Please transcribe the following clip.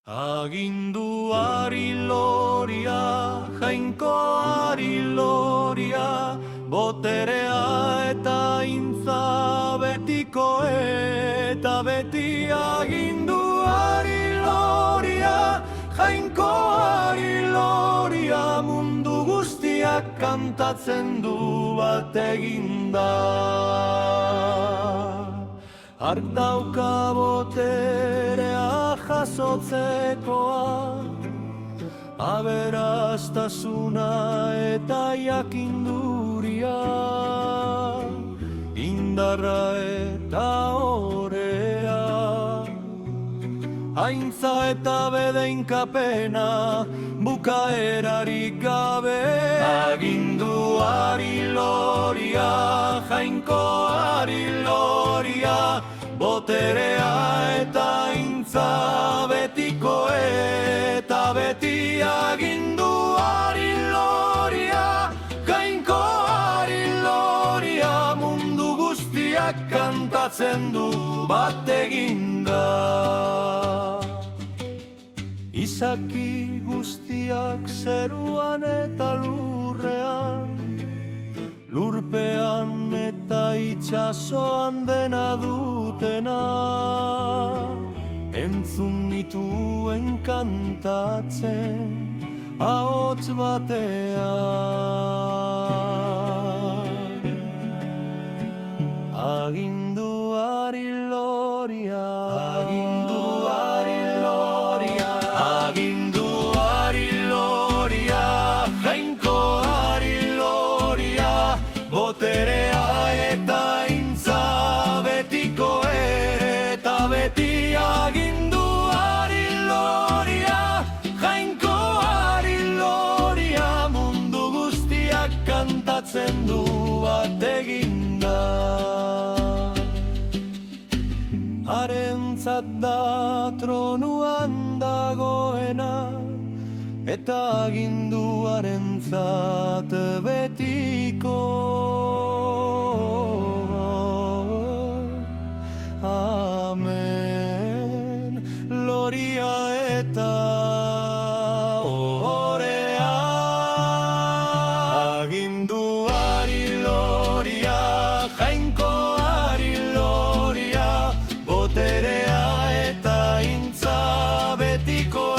Aginduari loria, jainkoari loria, boterea eta intza betiko eta beti. Aginduari loria, jainkoari loria, mundu guztiak kantatzen du bat eginda. Hark dauka boterea jasotzekoa, aberastasuna eta jakinduria, indarra eta orea, aintza eta bedeinkapena, bukaerarik gabe. Aginduari loria, jainkoari loria, boterea eta intza betiko eta beti. Aginduari loria, jainkoari loria, mundu guztiak kantatzen du bat eginda. Izaki guztiak zeruan eta lurrean, lurpean eta itxasoan dena dutena, entzun nituen kantatzen ahots batean. Aginduari loria, aginduari loria, aginduari loria, jainkoari loria, boterea eta intza betiko eta beti. Aginduari loria, jainkoari loria, mundu guztiak kantatzen du bat eginda. Harentzat da tronuan dagoena, eta aginduarentzat betiko. Amen, loria eta ohorea. Aginduari loria, jainkoari loria, boterea eta intza betiko